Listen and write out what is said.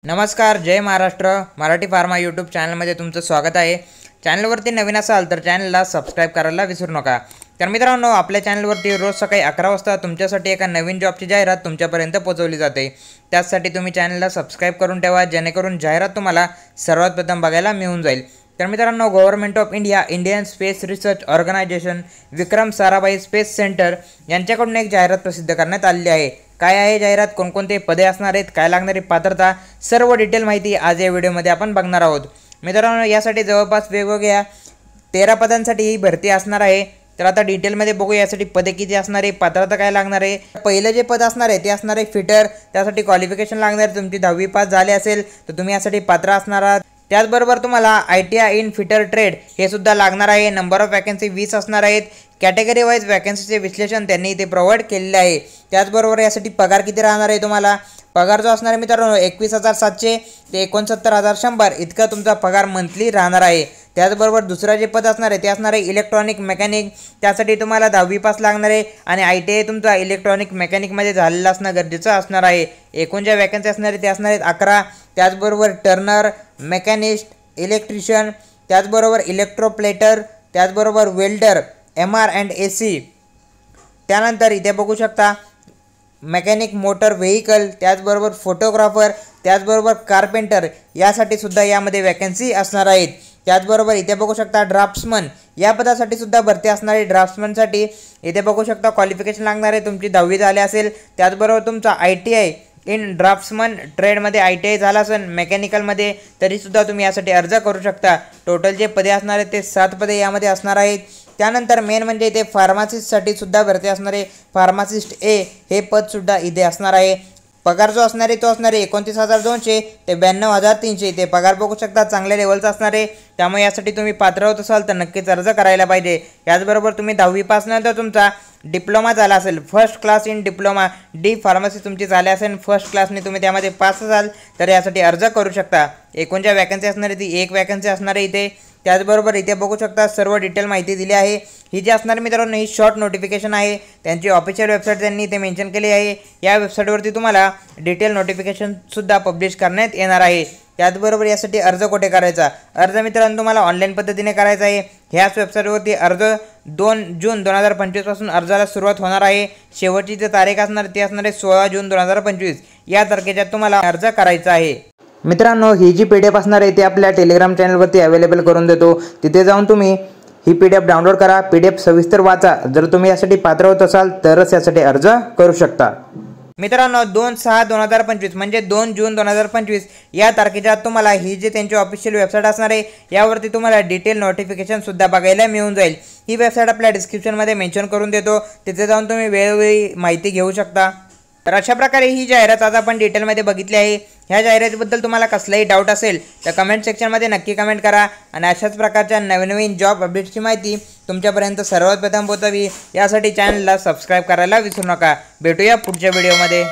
नमस्कार, जय Maharashtra. Marathi pharma YouTube चॅनलमध्ये तुमचं स्वागत आहे. चॅनलवरती नवीन असाल तर चॅनलला सबस्क्राईब करायला विसरू नका. तर मित्रांनो, आपल्या चॅनलवरती रोज सकाळी 11 वाजता तुमच्यासाठी एका नवीन जॉबची जाहिरात तुमच्यापर्यंत पोहोचवली जाते. त्यासाठी तुम्ही चॅनलला सबस्क्राईब करून ठेवा, जेणेकरून जाहिरात तुम्हाला सर्वात प्रथम बघायला मिळून जाईल. तर मित्रांनो, government of India, Indian space research organisation, Vikram Sarabhai space centre यांच्याकडून एक जाहिरात प्रसिद्ध करण्यात आलेली आहे. काय आहे जाहिरात, कोणकोणते पदे असणार आहेत, काय लागणारी पात्रता, सर्व डिटेल माहिती आज या व्हिडिओमध्ये आपण बघणार आहोत. मित्रांनो, यासाठी जवळपास वेगवेगळ्या 13 पदांसाठी ही भरती असणार आहे. तर आता डिटेलमध्ये बघू यासाठी पदे किती असणार आहे, पात्रता काय लागणार आहे. पहिलं जे पद असणार आहे ते असणार आहे फिटर. त्यासाठी क्वालिफिकेशन लागणार आहे, तुमची 10वी पास झाले असेल तर तुम्ही यासाठी पात्र असणार आहात. त्याचबरोबर तुम्हाला ITI इन फिटर ट्रेड हे सुद्धा लागणार आहे. नंबर ऑफ वॅकन्सी 20 असणार आहेत. कॅटेगरी वाईज वॅकन्सीचे विश्लेषण त्यांनी इथे प्रोव्हाइड केलेले आहे. त्याचबरोबर यासाठी पगार किती राहणार आहे, तुम्हाला पगार जो असणार आहे मित्रांनो 21,700 ते 69,100 इतका तुमचा पगार मंथली राहणार आहे. त्याचबरोबर दुसरा जे पद असणार आहे ते असणार आहे इलेक्ट्रॉनिक मेकॅनिक. त्यासाठी तुम्हाला 10वी पास लागणार आहे आणि ITI तुमचा इलेक्ट्रॉनिक मेकॅनिकमध्ये झालेला असणं गरजेचं असणार आहे. एकूण ज्या वॅकन्सी असणार आहे ते असणार आहेत 11. त्याचबरोबर टर्नर, मेकॅनिस्ट, इलेक्ट्रिशियन, त्याचबरोबर इलेक्ट्रोप्लेटर, त्याचबरोबर वेल्डर, MR अँड AC. त्यानंतर इथे बघू शकता मेकॅनिक मोटर व्हेकल, त्याचबरोबर फोटोग्राफर, त्याचबरोबर कार्पेंटर यासाठी सुद्धा यामध्ये वॅकन्सी असणार आहेत. त्याचबरोबर इथे बघू शकता ड्राफ्ट्समन या पदासाठी सुद्धा भरती असणार आहे. ड्राफ्ट्समनसाठी इथे बघू शकता क्वालिफिकेशन लागणार आहे, तुमची 10वी झाली असेल. त्याचबरोबर तुमचा ITI इन ड्राफ्ट्समन ट्रेडमध्ये ITI झाला असेल मेकॅनिकलमध्ये तरीसुद्धा तुम्ही यासाठी अर्ज करू शकता. टोटल जे पदे असणार आहेत ते 7 पदे यामध्ये असणार आहेत. त्यानंतर मेन म्हणजे इथे फार्मासिस्टसाठी सुद्धा भरती असणार आहे. फार्मासिस्ट A हे पदसुद्धा इथे असणार आहे. पगार जो असणार आहे तो असणार आहे 29,200 ते 92,300. इथे पगार बघू शकता चांगल्या लेवलचा असणार आहे. त्यामुळे यासाठी तुम्ही पात्र होत असाल तर नक्कीच अर्ज करायला पाहिजे. याचबरोबर तुम्ही 10वी पास नंतर तुमचा डिप्लोमा झाला असेल, first class in diploma D pharmacy तुमची झाली असेल, फर्स्ट क्लासने तुम्ही त्यामध्ये पास असाल तर यासाठी अर्ज करू शकता. एकूण ज्या वॅकन्सी असणार आहे ती 1 वॅकन्सी असणार आहे इथे. त्याचबरोबर इथे बघू शकता सर्व डिटेल माहिती दिली आहे. ही जी असणार मित्रांनो ही शॉर्ट नोटिफिकेशन आहे. त्यांची ऑफिशियल वेबसाईट त्यांनी इथे मेन्शन केली आहे. या वेबसाईटवरती तुम्हाला डिटेल नोटिफिकेशनसुद्धा पब्लिश करण्यात येणार आहे. त्याचबरोबर यासाठी अर्ज कुठे करायचा, अर्ज मित्रांनो तुम्हाला ऑनलाईन पद्धतीने करायचा आहे. ह्याच वेबसाईटवरती अर्ज 2 जून 2025 पासून अर्जाला सुरुवात होणार आहे. शेवटची जी तारीख असणार ती असणार आहे 16 जून 2025 या तारखेच्या तुम्हाला अर्ज करायचा आहे. मित्रांनो, ही जी PDF असणार आहे ती आपल्या टेलिग्राम चॅनलवरती अवेलेबल करून देतो. तिथे जाऊन तुम्ही ही PDF डाउनलोड करा, PDF सविस्तर वाचा. जर तुम्ही यासाठी पात्र होत असाल तरच यासाठी अर्ज करू शकता. मित्रांनो, 2/6/2025 म्हणजे 2 जून 2025 या तारखेच्या तुम्हाला ही जी त्यांची ऑफिशियल वेबसाईट असणार आहे यावरती तुम्हाला डिटेल नोटिफिकेशनसुद्धा बघायला मिळून जाईल. ही वेबसाईट आपल्या डिस्क्रिप्शनमध्ये मेन्शन करून देतो. तिथे जाऊन तुम्ही वेळोवेळी माहिती घेऊ शकता. तर अशा प्रकारे ही जाहिरात आज आपण डिटेलमध्ये बघितली आहे. ह्या जाहिरातीबद्दल तुम्हाला कसलाही डाऊट असेल तर कमेंट सेक्शनमध्ये नक्की कमेंट करा आणि अशाच प्रकारच्या नवीन जॉब अपडेट्सची माहिती तुमच्यापर्यंत सर्वात प्रथम पोहोचावी यासाठी चॅनलला सबस्क्राईब करायला विसरू नका. भेटूया पुढच्या व्हिडिओमध्ये.